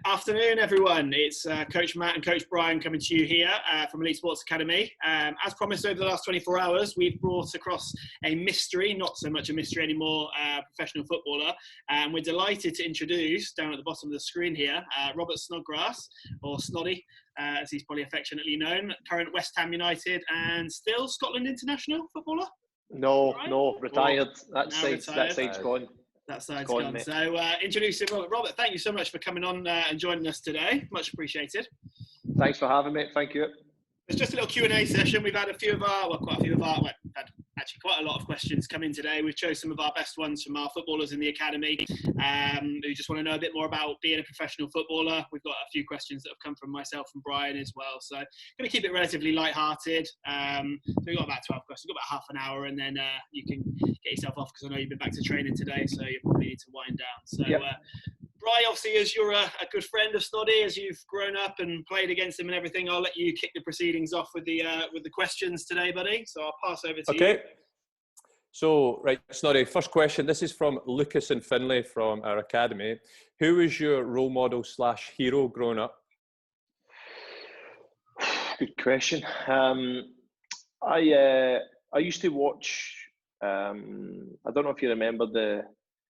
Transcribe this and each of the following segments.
Afternoon, everyone. It's Coach Matt and Coach Bryan coming to you here from Elite Sports Academy. As promised, over the last 24 hours, we've brought across a mystery, not so much a mystery anymore, professional footballer. And we're delighted to introduce, down at the bottom of the screen here, Robert Snodgrass, or Snoddy, as he's probably affectionately known, current West Ham United and still Scotland international footballer? No, Right? no, retired. That side's gone. That side's gone. So introducing Robert. Robert, thank you so much for coming on and joining us today. Much appreciated. Thanks for having me. Thank you. It's just a little Q&A session. We've had quite a lot of questions come in today. We've chosen some of our best ones from our footballers in the academy who just want to know a bit more about being a professional footballer. We've got a few questions that have come from myself and Bryan as well. So going to keep it relatively light-hearted. So we've got about 12 questions. We've got about half an hour, and then you can get yourself off because I know you've been back to training today, so you probably need to wind down. So. Yep. Brian, obviously, as you're a good friend of Snoddy, as you've grown up and played against him and everything, I'll let you kick the proceedings off with the questions today, buddy. So I'll pass over to you. Okay. So, right, Snoddy, first question. This is from Lucas and Finlay from our academy. Who was your role model / hero growing up? Good question. I used to watch. I don't know if you remember there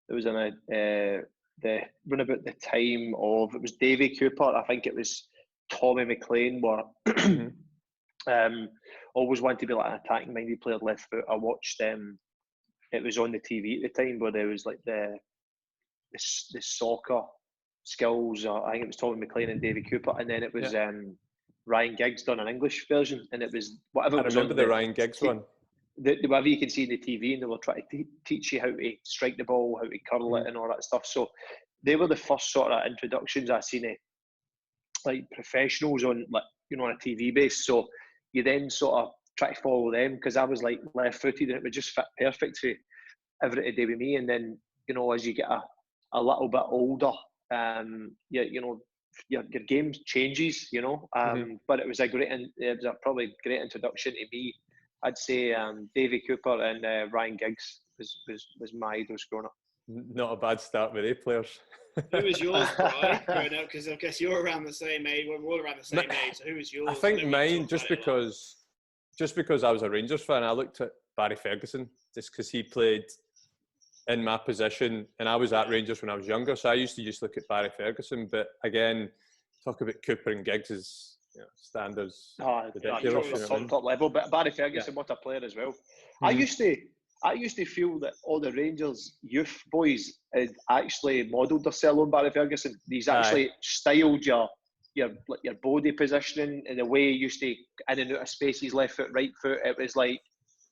was the run about the time of, it was Davy Cooper, I think it was Tommy McLean, were always wanted to be like an attacking minded player left foot. I watched it was on the TV at the time where there was like the soccer skills, I think it was Tommy McLean and Davy Cooper, and then it was Ryan Giggs done an English version, and it was whatever. I remember the Ryan Giggs one. Whatever you can see in the TV, and they were trying to teach you how to strike the ball, how to curl it, and all that stuff. So they were the first sort of introductions I seen of like professionals on, like, you know, on a TV base. So you then sort of try to follow them, because I was like left-footed, and it would just fit perfect for every day with me. And then, you know, as you get a little bit older, you know, your game changes, you know. But it was probably a great introduction to me. I'd say Davy Cooper and Ryan Giggs was my idols growing up. Not a bad start with players. Who was yours, Brian, growing up? Because I guess you're around the same age. We're all around the same age. So who was yours? I think mine, just because I was a Rangers fan, I looked at Barry Ferguson just because he played in my position, and I was at Rangers when I was younger. So I used to just look at Barry Ferguson. But again, talk about Cooper and Giggs is, you know, standards. Top level, but Barry Ferguson, what a player as well. I used to feel that all the Rangers youth boys had actually modelled themselves on Barry Ferguson. He's actually styled your body positioning and the way he used to in and out of spaces, left foot, right foot. It was like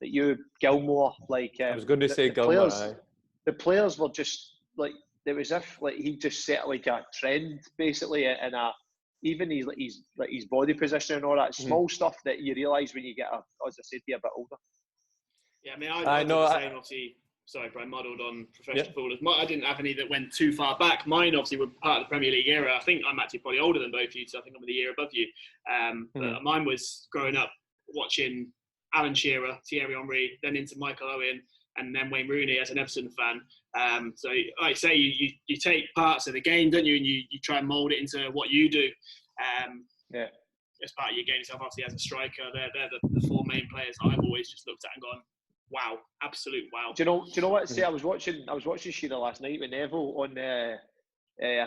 that you Gilmore, like I was going to say Gilmore. The players were just like, it was as if like he just set like a trend basically, and even his body positioning and all that small stuff that you realise when you get as I said, be a bit older. Yeah, I mean, I know the same, obviously. Sorry, Brian, modelled on professional footballers. I didn't have any that went too far back. Mine, obviously, were part of the Premier League era. I think I'm actually probably older than both of you, so I think I'm the year above you. But mine was growing up watching Alan Shearer, Thierry Henry, then into Michael Owen, and then Wayne Rooney as an Everton fan. So, like I say, you take parts of the game, don't you, and you try and mould it into what you do. As part of your game yourself, obviously, as a striker, they're the four main players that I've always just looked at and gone, wow, absolute wow. Do you know what? I was watching Shearer last night with Neville on I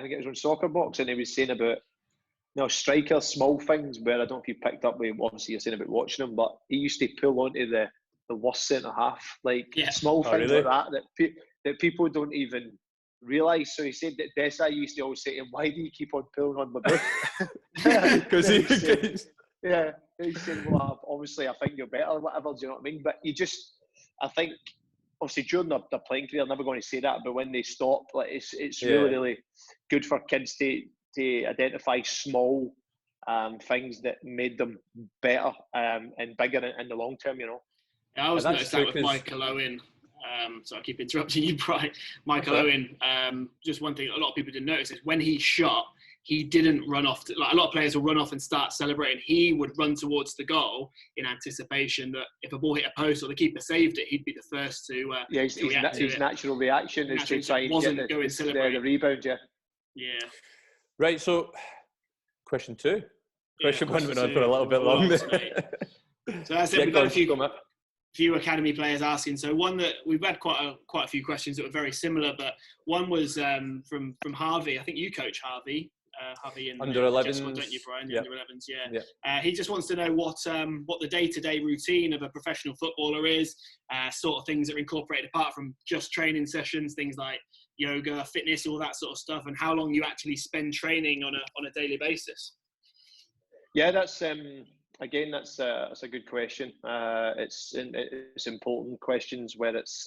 think it was on Soccer Box, and he was saying about, you know, strikers, small things where I don't know if you picked up with, obviously you're saying about watching him, but he used to pull onto the worst centre half, like small things like that people don't even realise. So he said that Desai used to always say to him, "Why do you keep on pulling on my boot?" Because he said, "Well, obviously I think you're better, or whatever." Do you know what I mean? But I think obviously during their playing career, I'm never going to say that, but when they stop, like it's really good for kids to identify small things that made them better and bigger in the long term, you know. I always noticed that with Michael Owen. So I keep interrupting you, Brian. Michael Owen, just one thing a lot of people didn't notice is when he shot, he didn't run off. Like a lot of players will run off and start celebrating. He would run towards the goal in anticipation that if a ball hit a post or the keeper saved it, he'd be the first to react to his natural reaction is to try and get the rebound. Right, so question 2. Question 1 went on for a little bit long. longer. So that's it. We've got a few academy players asking. So one that we've had quite a few questions that were very similar, but one was from Harvey. I think you coach Harvey. Harvey in under 11s, don't you, Bryan? Yep. Under 11s, yeah. He just wants to know what the day-to-day routine of a professional footballer is, sort of things that are incorporated apart from just training sessions, things like yoga, fitness, all that sort of stuff, and how long you actually spend training on a daily basis. Yeah, that's again, that's a good question. It's important questions where it's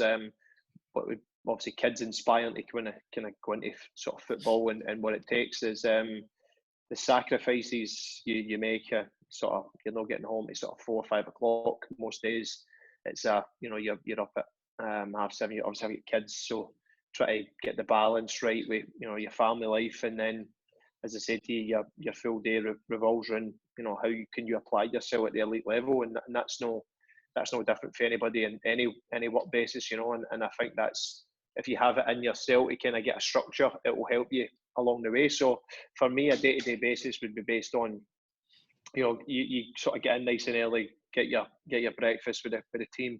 what we obviously kids inspiring to kind of go into sort of football, and what it takes is the sacrifices you make. Sort of, you're not getting home at sort of 4 or 5 o'clock most days. It's you're up at 7:30. You obviously have your kids, so try to get the balance right with your family life, and then, as I said to you, your full day revolves around how can you apply yourself at the elite level, and that's no different for anybody in any work basis, and I think that's, if you have it in yourself to kind of get a structure, it will help you along the way. So for me, a day-to-day basis would be based on you sort of get in nice and early, get your breakfast with the team,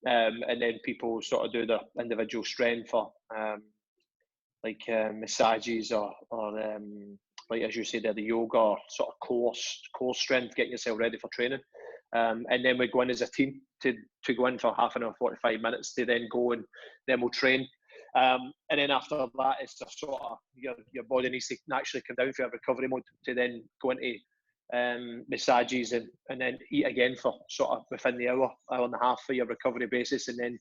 and then people sort of do their individual strength for massages or like as you say there, the yoga, or sort of core strength, getting yourself ready for training, and then we go in as a team to go in for half an hour, 45 minutes to then go, and then we'll train, and then after that it's just sort of your body needs to naturally come down for a recovery mode to then go into massages and then eat again for sort of within the hour and a half for your recovery basis, and then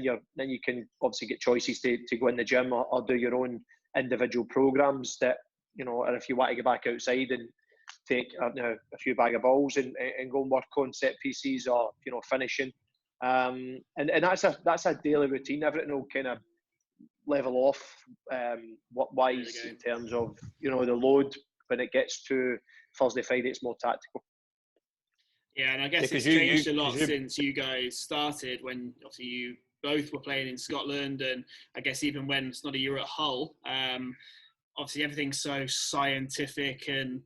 you can obviously get choices to go in the gym or do your own individual programs that or if you want to get back outside and take a few bag of balls and go and work on set pieces or finishing, and that's a daily routine. Everything will kind of level off work-wise in terms of the load. When it gets to Thursday, Friday, it's more tactical. Yeah, and I guess it's changed a lot since you guys started, when obviously you both were playing in Scotland, and I guess even when Snoddy, you were at Hull, obviously everything's so scientific and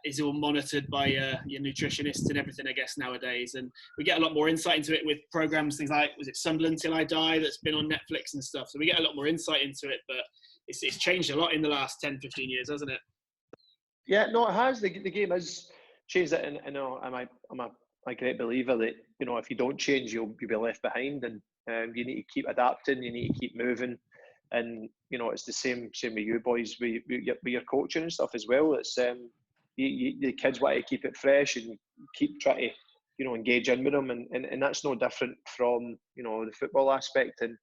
is all monitored by your nutritionists and everything, I guess, nowadays. And we get a lot more insight into it with programs, things like, was it Sunderland Till I Die, that's been on Netflix and stuff. So we get a lot more insight into it, but it's changed a lot in the last 10, 15 years, hasn't it? Yeah, no, it has. The game has changed it, and I'm a great believer that if you don't change, you'll be left behind, and you need to keep adapting, you need to keep moving, and it's the same with you boys, with your coaching and stuff as well. It's the kids want to keep it fresh and keep trying to engage in with them, and that's no different from the football aspect, and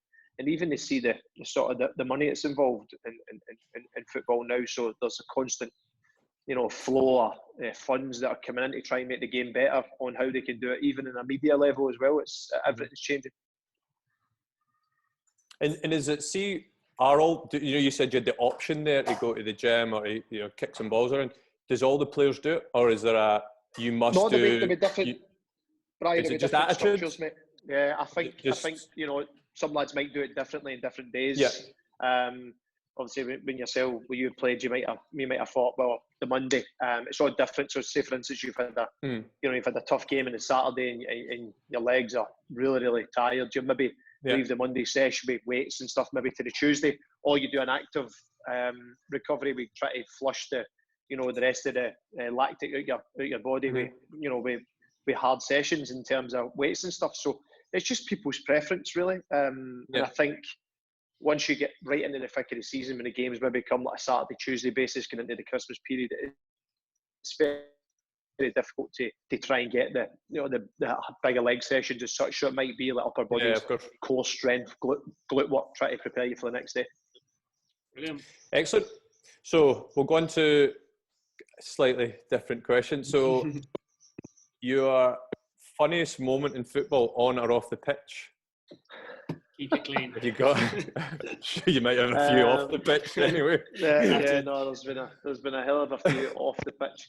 even to see the sort of the money that's involved in football now. So there's a constant flow of funds that are coming in to try and make the game better on how they can do it, even in a media level as well. It's everything's changing. And is it, are all, you said you had the option there to go to the gym or kick some balls around. Does all the players do it, or is there you must do? There'll be different. Brian, there'll be different structures, mate. Yeah, I think some lads might do it differently in different days. Yeah. Obviously, when you played, you might have thought, well, the Monday, it's all different. So, say for instance, you've had a tough game on the Saturday, and your legs are really, really tired. You maybe leave the Monday session with weights and stuff, maybe to the Tuesday, or you do an active recovery. We try to flush the rest of the lactic out your body with hard sessions in terms of weights and stuff. So it's just people's preference, really. And I think once you get right into the thick of the season, when the games maybe become like a Saturday, Tuesday basis, going into the Christmas period, it's very difficult to try and get the bigger leg sessions as such. So it might be like upper body, core strength, glute work, try to prepare you for the next day. Brilliant. Excellent. So we'll go on to a slightly different question. So your funniest moment in football, on or off the pitch? Keep it clean. You got? You might have a few off the pitch anyway. No, there's been a hell of a few off the pitch.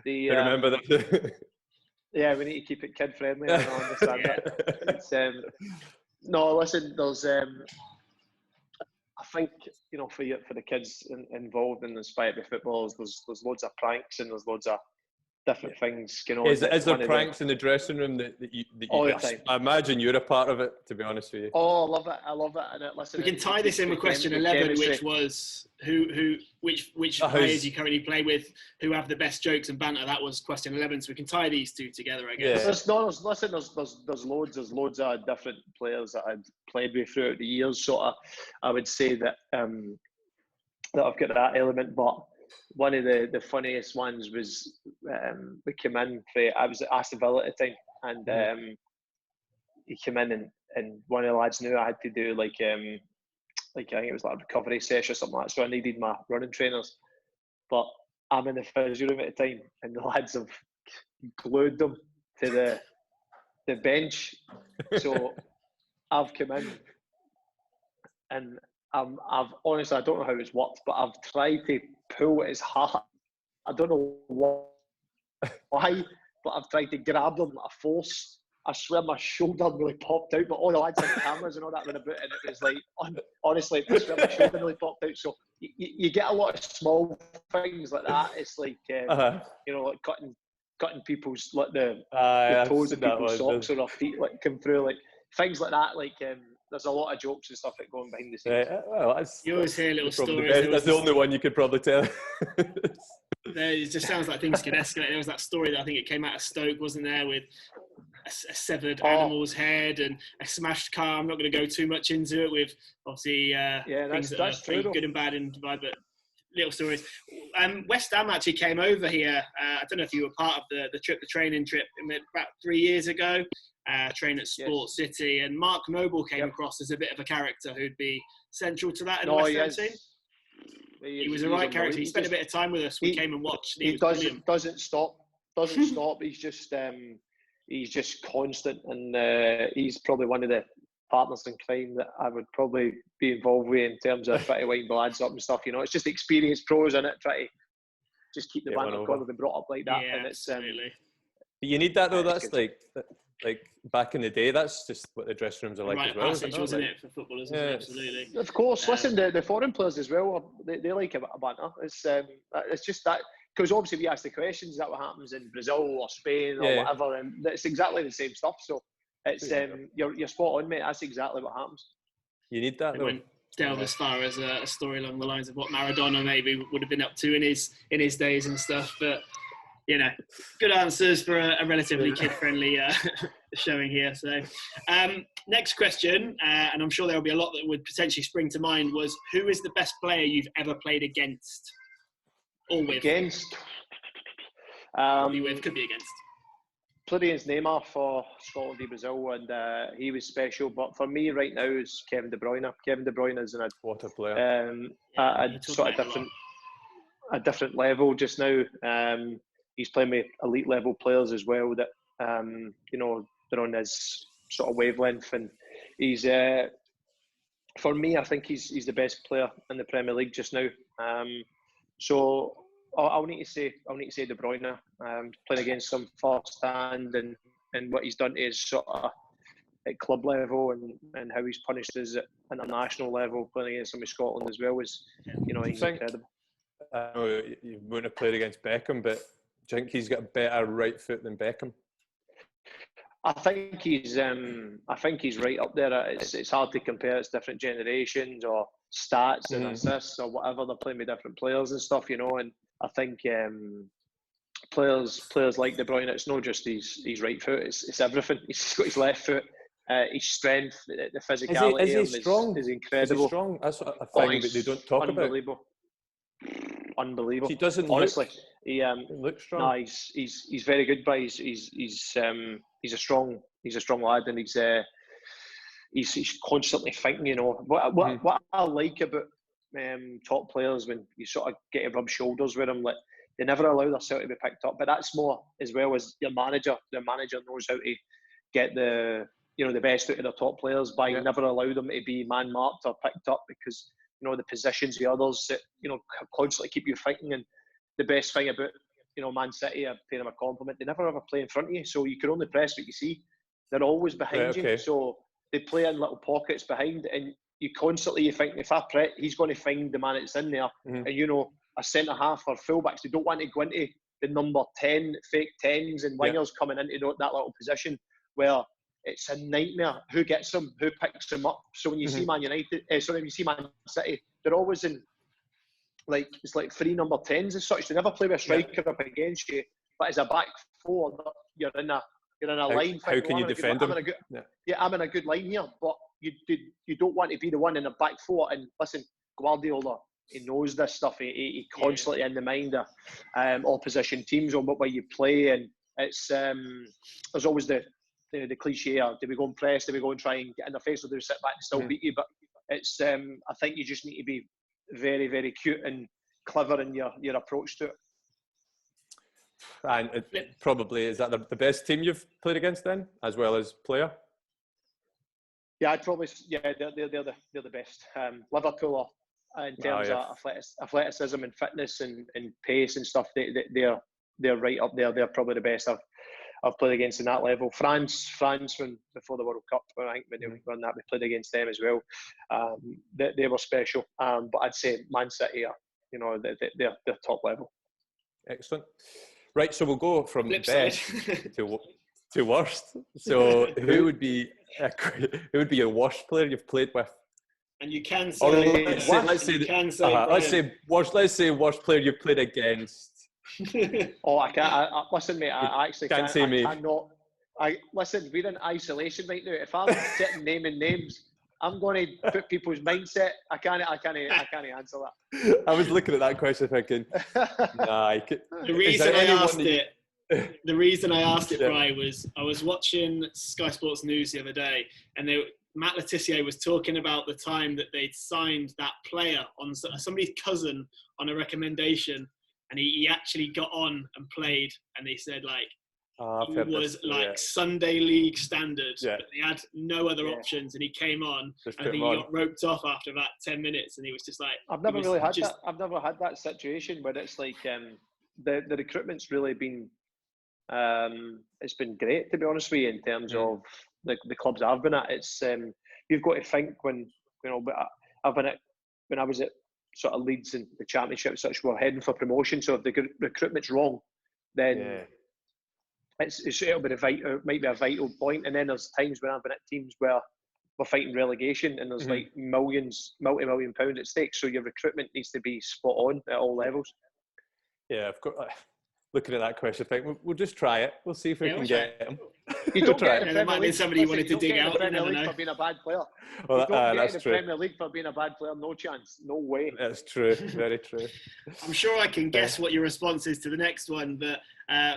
Remember that. Yeah, we need to keep it kid friendly. I understand that. No, listen, there's a think, you know, for the kids involved in Inspired by Footballers, there's loads of pranks and there's loads of different things, you know. Is there pranks in the dressing room that you all the time? I imagine you're a part of it, to be honest with you. Oh, I love it. And listen, we can tie this in with question 11, which was which players you currently play with who have the best jokes and banter. That was question 11, so we can tie these two together, I guess. Yeah. There's loads of different players that I've played with throughout the years. So I would say that that I've got that element, but one of the funniest ones was we came in I was at Aston Villa at the time, and he came in and one of the lads knew I had to do like I think it was like a recovery session or something like that, so I needed my running trainers. But I'm in the physio room at the time, and the lads have glued them to the bench. So I've come in, and I've honestly, I don't know how it's worked, but I've tried to pull it as hard. I don't know why, but I've tried to grab them at force. I swear my shoulder really popped out, but all the lads had cameras and all that were about, and it was like, honestly, I swear my shoulder really popped out. So you get a lot of small things like that. It's like, you know, like cutting people's, like the toes of people's socks or their feet, like come through, like things like that. Like, there's a lot of jokes and stuff that go on behind the scenes. Well, you always hear little stories. That's the only one you could probably tell. It just sounds like things could escalate. There was that story that I think it came out of Stoke, wasn't there, with a severed animal's head and a smashed car. I'm not going to go too much into it with obviously things that are good and bad in Dubai, but little stories. West Ham actually came over here. I don't know if you were part of the training trip about 3 years ago. Train at Sport City, and Mark Noble came across as a bit of a character who'd be central to that in the West Ham team. He was a right character. He spent a bit of time with us. We came and watched. He doesn't stop. He's just constant, and he's probably one of the partners in crime that I would probably be involved with in terms of trying to wind the lads up and stuff. You know, it's just experienced pros in it. Try to just keep the banter going. They've been brought up like that, and it's absolutely. But you need that though. That's like back in the day. That's just what the dressing rooms are like as well. Wasn't it, for footballers? Yeah. Absolutely. Of course. Listen, the foreign players as well. They like a bit of banter. It's just that, because obviously we ask the questions. Is that what happens in Brazil or Spain or whatever? And it's exactly the same stuff. So it's you're spot on, mate. That's exactly what happens. You need that. Went delve as far as a story along the lines of what Maradona maybe would have been up to in his days and stuff, but. You know, good answers for a relatively kid-friendly showing here. So, next question, and I'm sure there will be a lot that would potentially spring to mind, was who is the best player you've ever played against or with? Against? Could be against. Played against Neymar for Scotland v Brazil, and he was special. But for me right now is Kevin De Bruyne. Kevin De Bruyne is what a player. A different level just now. He's playing with elite level players as well that, you know, they're on his sort of wavelength. And he's, for me, I think he's the best player in the Premier League just now. So I'll need to say De Bruyne. Playing against him firsthand and what he's done to his sort of at club level and how he's punished us at international level, playing against him in Scotland as well is, you know, he's incredible. I know you wouldn't have played against Beckham, but do you think he's got a better right foot than Beckham? I think he's right up there. It's hard to compare. It's different generations or stats and assists or whatever. They're playing with different players and stuff, you know. And I think players like De Bruyne, it's not just his right foot. It's everything. He's got his left foot. His strength, the physicality is he strong? Is incredible. Is he strong? That's a thing that they don't talk about. Unbelievable. He doesn't honestly. He looks strong. No, he's very good, but he's a strong lad, and he's constantly thinking. You know what I like about top players when you sort of get to rub shoulders with them, like they never allow themselves to be picked up. But that's more as well as your manager. The manager knows how to get the best out of their top players by never allow them to be man marked or picked up, because you know the positions the others that constantly keep you thinking. And the best thing about Man City, I pay them a compliment, they never ever play in front of you, so you can only press what you see. They're always behind you, so they play in little pockets behind, and you constantly you think if he's going to find the man that's in there, and a centre half or fullbacks, they don't want to go into the number 10 fake 10s and wingers coming into that little position where it's a nightmare who gets them, who picks them up. So when you see Man United, when you see Man City, they're always in it's like 3 number 10s as such. They never play with a striker up against you, but as a back four, you're in a line. How can you defend them? I'm in a good line here, but you don't want to be the one in the back four. And listen, Guardiola, he knows this stuff. He constantly in the mind of opposition teams on what way you play, and it's there's always the cliche: do we go and press? Do we go and try and get in the face, or do we sit back and still beat you? But it's I think you just need to be very, very cute and clever in your approach to it. And probably, is that the best team you've played against then, as well as player? Yeah, I'd probably, they're the best. Liverpool are, in terms of athleticism and fitness and pace and stuff, they're right up there. They're probably the best I've played against in that level. France when before the World Cup, I think when they won that, we played against them as well. They were special. But I'd say Man City are, they're top level. Excellent. Right, so we'll go from best to worst. So who would be your worst player you've played with? And you can say let's say worst player you've played against. I can't. Listen, mate. I actually can't say me. Listen. We're in isolation right now. If I'm sitting naming names, I'm going to put people's mindset. I can't answer that. I was looking at that question thinking, The reason I asked it, Bryan, was I was watching Sky Sports News the other day, and Matt Le Tissier was talking about the time that they'd signed that player on somebody's cousin on a recommendation, and he actually got on and played, and they said he was Sunday League standard, but they had no other options, and he came on, and I think he got roped off after about 10 minutes, and he was just like... I've never had that situation where it's like the recruitment's really been... it's been great, to be honest with you, in terms of the clubs I've been at. It's you've got to think when I was at sort of Leeds in the Championship, such we're heading for promotion. So if the recruitment's wrong, then it'll be it might be a vital point. And then there's times when I've been at teams where we're fighting relegation, and there's like multi-million pounds at stake. So your recruitment needs to be spot on at all levels. Yeah, of course. Looking at that question, I think we'll just try it. We'll see if we can get him. You don't get there might be somebody who wanted to dig out. You don't get for being a bad player. Well, that's true. Premier League for being a bad player, no chance, no way. That's true, very true. I'm sure I can guess what your response is to the next one. But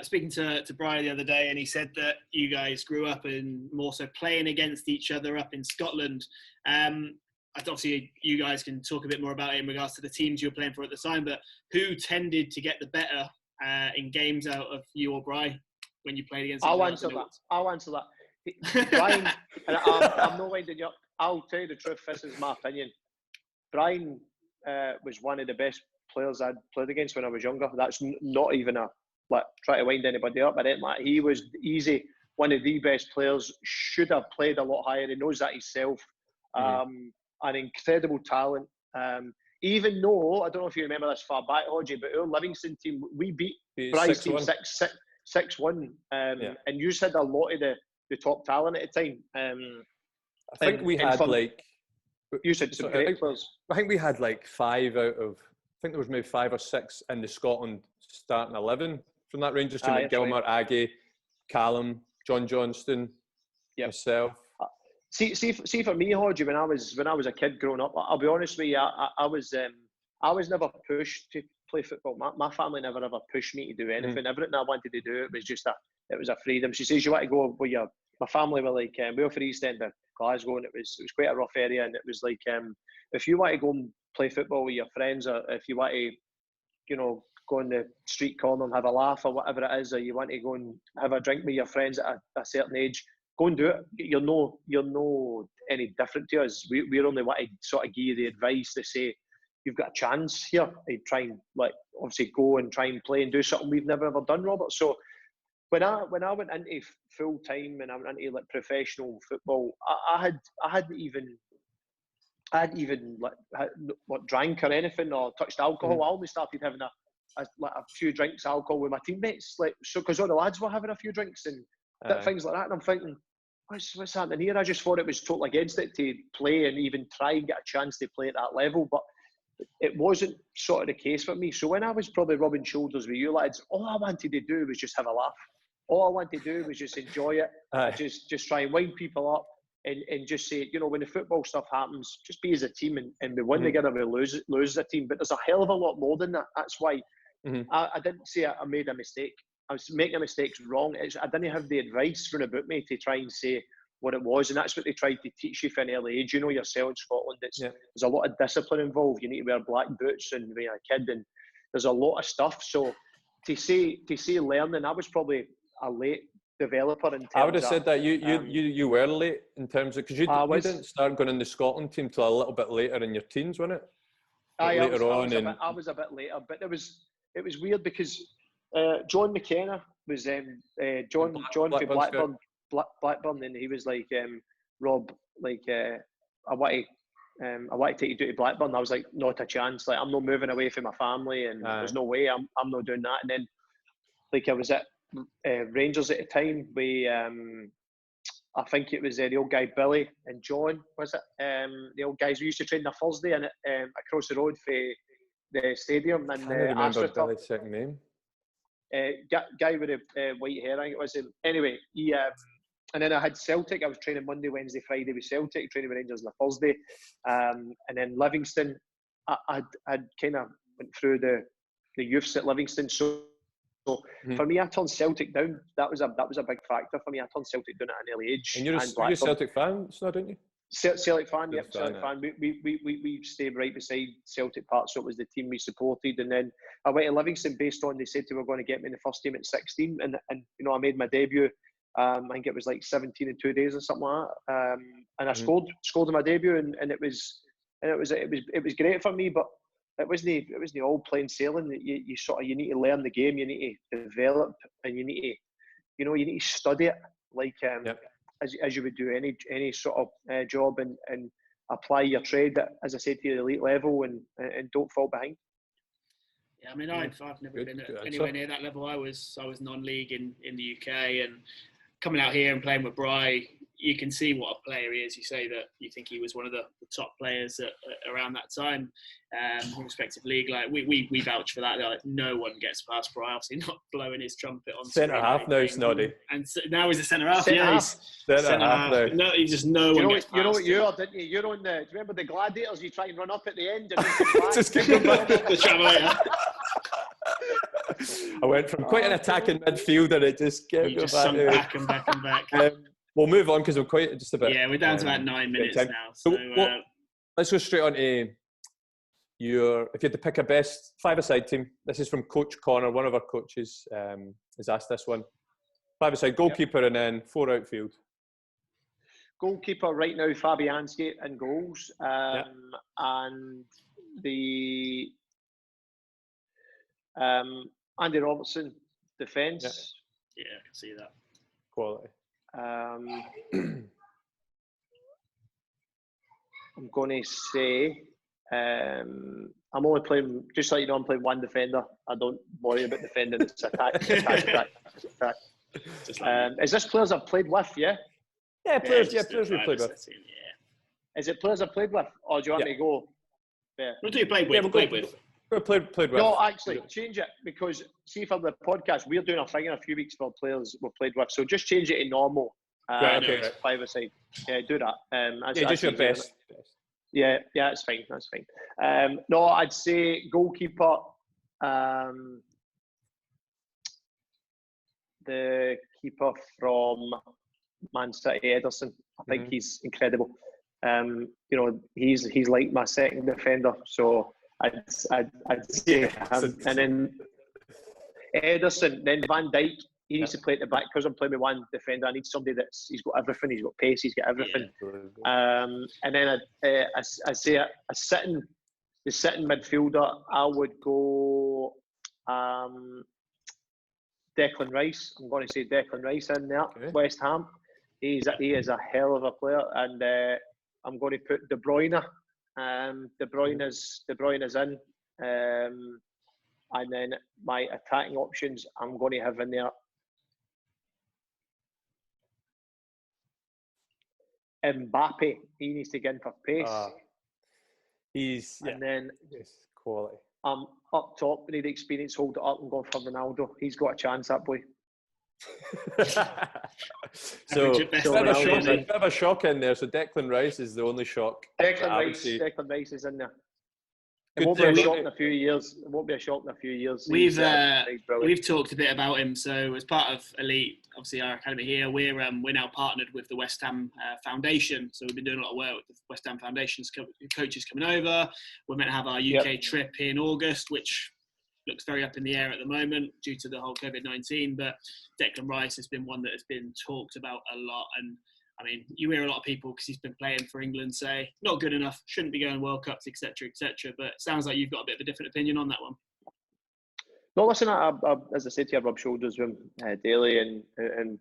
speaking to Bryan the other day, and he said that you guys grew up in more so playing against each other up in Scotland. Obviously, you guys can talk a bit more about it in regards to the teams you were playing for at the time. But who tended to get the better in games out of you or Bryan when you played against? I'll answer that. Bryan, and I'm not winding you up. I'll tell you the truth. This is my opinion. Bryan was one of the best players I'd played against when I was younger. That's not even try to wind anybody up. He was easy. One of the best players. Should have played a lot higher. He knows that himself. An incredible talent. Even though, I don't know if you remember this far back, Hodgie, but our Livingston team, we beat Bryan's team 6-1. And you said a lot of the top talent at the time. I think we had you said some great players. I think we had 5 out of, I think there was maybe 5 or 6 in the Scotland starting 11 from that Rangers team. Gilmore, Aggie, Callum, John Johnston, myself. See for me, Hodgie, when I was a kid growing up, I'll be honest with you, I was never pushed to play football. My family never ever pushed me to do anything. Everything I wanted to do, it was a freedom. She says you want to go with my family were we were for East End of Glasgow, and it was quite a rough area, and it was if you want to go and play football with your friends, or if you want to go in the street corner and have a laugh or whatever it is, or you want to go and have a drink with your friends at a certain age, go and do it. You're no any different to us. We're only want to sort of give you the advice to say you've got a chance here. To try and obviously go and try and play and do something we've never ever done, Robert. So when I went into full time and I went into professional football, I hadn't even I hadn't even drank or anything or touched alcohol. I only started having a few drinks of alcohol with my teammates, because all the lads were having a few drinks and things like that. And I'm thinking, what's happening here? I just thought it was totally against it to play and even try and get a chance to play at that level, but it wasn't sort of the case for me. So when I was probably rubbing shoulders with you lads, all I wanted to do was just have a laugh. All I wanted to do was just enjoy it, just try and wind people up. And just say, when the football stuff happens, just be as a team and we win together, we lose as a team. But there's a hell of a lot more than that. That's why I didn't say I made a mistake. I was making mistakes wrong. I didn't have the advice from about me to try and say what it was. And that's what they tried to teach you from an early age. Yourself in Scotland, there's a lot of discipline involved. You need to wear black boots and when you're a kid, and there's a lot of stuff. So to say learning, I was probably a late developer in terms I would have said that you were late in terms of, because you didn't start going in the Scotland team till a little bit later in your teens, wasn't it? I was a bit later, but it was weird because John McKenna was John for Blackburn, and he was like, Rob, like I want to take you to Blackburn. I was like, not a chance. Like, I'm not moving away from my family, and there's no way I'm not doing that. And then, like, I was at Rangers at the time. I think it was the old guy Billy and John, was it? The old guys we used to train on a Thursday and across the road for the stadium. And I don't remember Billy's second name. Guy with the white hair, I think it was him. Anyway, he and then I had Celtic. I was training Monday, Wednesday, Friday with Celtic, training with Rangers on a Thursday. And then Livingston, I'd kind of went through the youths at Livingston. So for me, I turned Celtic down. That was a big factor for me. I turned Celtic down at an early age. And you're a Celtic fan, Snod, aren't you? Celtic fan, yep, Celtic fan. We stayed right beside Celtic Park, so it was the team we supported. And then I went to Livingston based on, they said they were going to get me in the first team at 16, and I made my debut. I think it was like 17 in 2 days or something like that. And I scored in my debut, and it was great for me, but it wasn't all plain sailing. You need to learn the game, you need to develop, and you need to study it like as you would do any sort of job, and apply your trade at, as I said, to the elite level, and don't fall behind. Yeah, I mean, I've never been anywhere near that level. I was non-league in the UK, and coming out here and playing with Bryan, you can see what a player he is. You say that you think he was one of the top players around that time, in respective league. Like we vouch for that. Like, no one gets past Bryan, obviously not blowing his trumpet on centre half now, Snoddy. And now he's a centre half. Centre half now. No, he just no one gets past. You know what you are, didn't you? You're on the. Do you remember the Gladiators? You try and run up at the end and just keep going back. The travelator. I went from quite an attacking midfielder. It just kept going back and back. We'll move on because we're quite just a bit. Yeah, we're down to about 9 minutes now. So let's go straight on to if you had to pick a best five-a-side team. This is from Coach Connor. One of our coaches has asked this one. Five-a-side goalkeeper and then 4 outfield. Goalkeeper right now, Fabianski in goals, and the Andy Robertson defence. Yeah, I can see that. Quality. I'm going to say I'm only playing, just so you know, I'm playing one defender. I don't worry about defending. It's attack. Is this players I've played with? Yeah. Yeah, players we've played with. Is it players I've played with, or do you want me to go? Yeah. What do you play with? Yeah, played with. No, actually, change it, because see, for the podcast, we're doing a thing in a few weeks for players we've played with. So just change it to normal. Okay. Five-a-side. Yeah, do that. Just your best. Yeah, it's fine. That's fine. No, I'd say goalkeeper. The keeper from Man City, Ederson. I think he's incredible. He's like my second defender. So I'd say him. And then Ederson, then Van Dijk. He needs to play at the back because I'm playing with one defender. I need somebody he's got everything. He's got pace. He's got everything. Yeah. And then I say the sitting midfielder. I would go Declan Rice. I'm going to say Declan Rice in there. Okay. West Ham. He is a hell of a player, and I'm going to put De Bruyne De Bruyne is in. And then my attacking options, I'm going to have in there Mbappe. He needs to get in for pace. And then quality. Up top, we need experience, hold it up and go for Ronaldo. He's got a chance, that boy. So a bit of a shock in there. So Declan Rice is the only shock. Declan Rice is in there. It won't be a shock in a few years. We've talked a bit about him. So as part of Elite, obviously our academy here, we're now partnered with the West Ham Foundation. So we've been doing a lot of work with the West Ham Foundation's coaches coming over. We're meant to have our UK trip in August, which looks very up in the air at the moment due to the whole COVID-19. But Declan Rice has been one that has been talked about a lot. And I mean, you hear a lot of people, because he's been playing for England, say, not good enough, shouldn't be going World Cups, etc., etc. But it sounds like you've got a bit of a different opinion on that one. No, listen, as I said to you, I rub shoulders with him daily and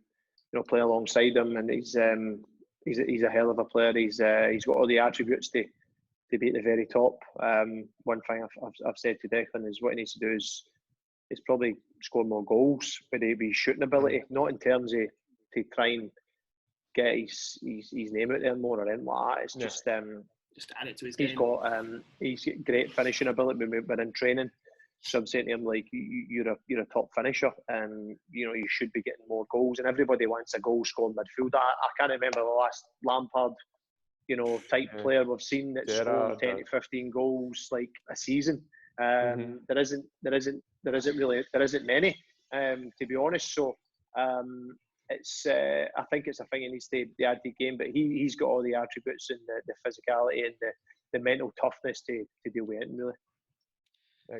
play alongside him. And he's a hell of a player. He's got all the attributes to be at the very top. One thing I've said to Declan is what he needs to do is probably score more goals with his shooting ability, not in terms of to try and get his name out there more or anything like that. It's just to add it to his game. He's got great finishing ability when we're in training. So I'm saying to him, like, you're a top finisher, and you should be getting more goals. And everybody wants a goal scoring midfielder. I can't remember the last Lampard, type player we've seen that's scored 10 to 15 goals like a season. There isn't many, to be honest. So I think it's a thing he needs to add to the game, but he's got all the attributes and the physicality and the mental toughness to deal with it, really.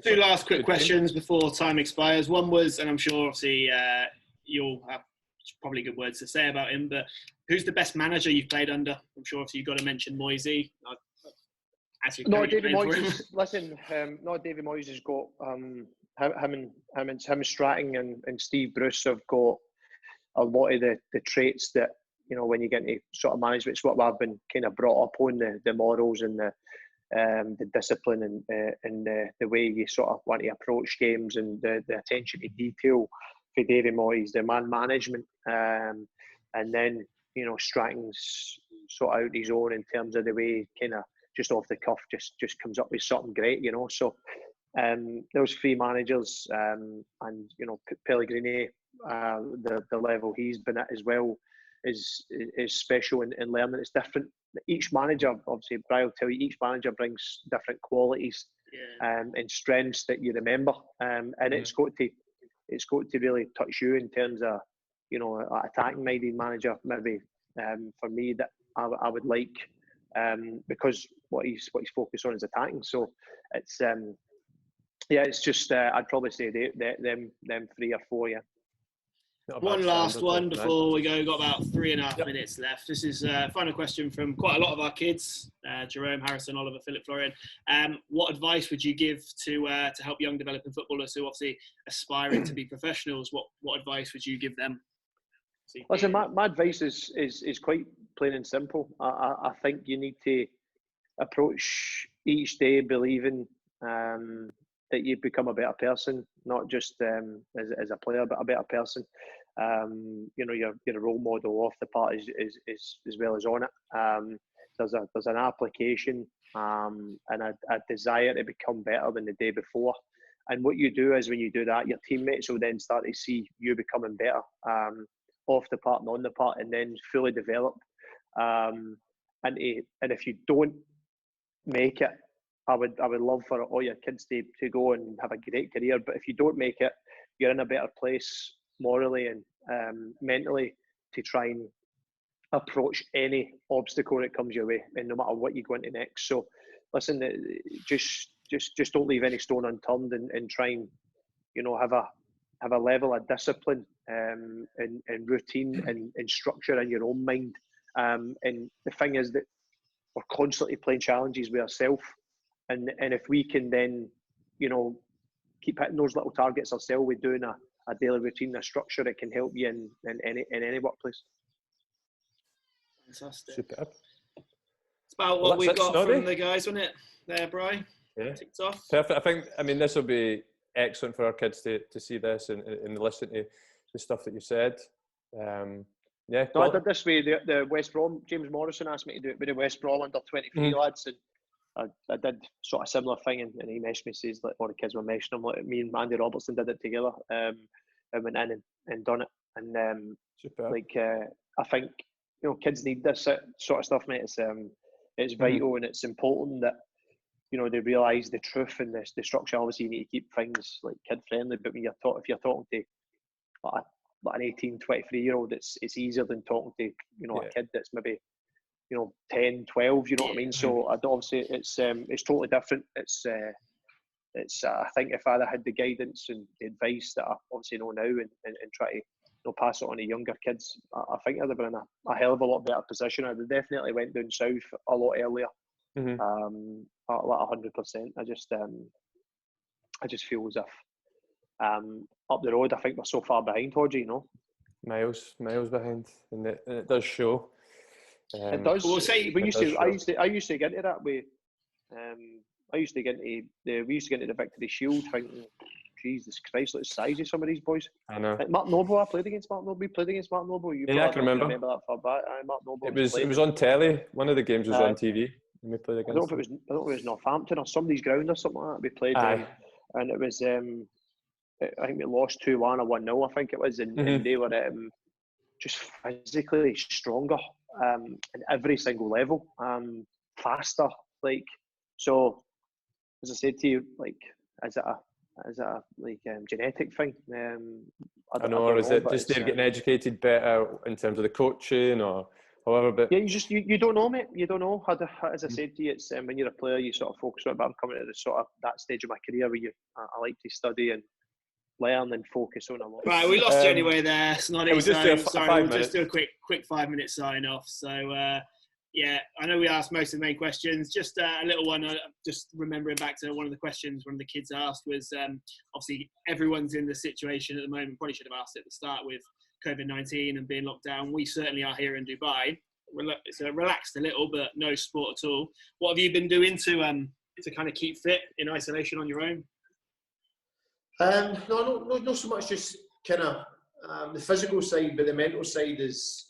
Two last quick questions before time expires. One was, and I'm sure obviously you'll have probably good words to say about him, but who's the best manager you've played under? I'm sure obviously you've got to mention Moisey. David Moyes. Listen, David Moyes has got him and Stratton and Steve Bruce have got a lot of the traits that when you get into sort of management. It's what I've been kind of brought up on, the morals and the discipline and the way you sort of want to approach games and the attention to detail for David Moyes, the man management, and then Stratton's sort out his own in terms of the way kind of just off the cuff just comes up with something great, So those three managers, and Pellegrini, the level he's been at as well is special in learning. It's different. Each manager, obviously, Bryan will tell you, each manager brings different qualities and strengths that you remember, and it's got to really touch you in terms of an attacking-minded manager. Maybe for me that I would like, because what he's focused on is attacking. So it's it's just I'd probably say them 3 or 4. One last one before we go. Got about 3.5 minutes left. This is a final question from quite a lot of our kids: Jerome, Harrison, Oliver, Philip, Florian. What advice would you give to help young developing footballers who obviously aspiring to be professionals? What advice would you give them? Listen, my advice is quite plain and simple. I think you need to approach each day believing that you become a better person, not just as a player, but a better person. You're a role model off the part as well as on it. There's an application and a desire to become better than the day before. And what you do is when you do that, your teammates will then start to see you becoming better off the part and on the part, and then fully develop. And if you don't make it, I would love for all your kids to go and have a great career. But if you don't make it, you're in a better place morally and mentally to try and approach any obstacle that comes your way, and no matter what you go into next. So, listen, just don't leave any stone unturned, and try and have a level of discipline and routine and structure in your own mind. And the thing is that we're constantly playing challenges with ourselves. And if we can then, keep hitting those little targets ourselves with doing a daily routine, a structure, it can help you in any workplace. Fantastic. Superb. It's about what we've got from the guys, wasn't it? There, Bryan. Yeah. Ticked off. Perfect. I mean, this will be excellent for our kids to see this and listen to the stuff that you said. Yeah. No, I did this way. The West Brom, James Morrison asked me to do it with the West Brom under 23 lads, and I did sort of similar thing, and he messaged me, says like all the kids were meshing him, like me and Andy Robertson did it together, and went in and done it, and I think kids need this sort of stuff, mate. It's vital and it's important that they realise the truth and the structure. Obviously, you need to keep things like kid friendly, but when if you're talking to like an 18, 23-year-old, it's easier than talking to a kid that's maybe 10, 12. You know what I mean? So obviously it's totally different. It's I think if I'd had the guidance and the advice that I obviously know now and try to pass it on to younger kids, I think I'd have been in a hell of a lot better position. I'd have definitely went down south a lot earlier. Like 100%. I just feel as if up the road, I think we're so far behind, Hodgie, miles behind, and it does show. It does. Well, I used to get into that way. We used to get into the Victory Shield thinking, Jesus Christ, look at the size of some of these boys. I know. Like Mark Noble, I played against Mark Noble. We played against Mark Noble. I can remember that far back. Mark Noble. It was on telly. One of the games was on TV. And we played against. I don't know if it was Northampton or somebody's ground or something like that. We played, and it was. I think we lost 2-1 or 1-0. I think it was, and they were just physically stronger in every single level, faster. Like, so, as I said to you, like, is it a genetic thing? I know, or is it just they're getting educated better in terms of the coaching or however? But yeah, you don't know, mate. You don't know. As I said to you, it's when you're a player, you sort of focus on it. But I'm coming to the sort of that stage of my career where I like to study and learn and focus on a lot. Right, we lost you anyway there, Snoddy. We'll just do a quick 5-minute sign off. So yeah, I know we asked most of the main questions. Just a little one. Just remembering back to one of the questions one of the kids asked was obviously everyone's in the situation at the moment. Probably should have asked it at the start with COVID-19 and being locked down. We certainly are here in Dubai. It's relaxed a little, but no sport at all. What have you been doing to kind of keep fit in isolation on your own? No, not so much. Just kind of the physical side, but the mental side is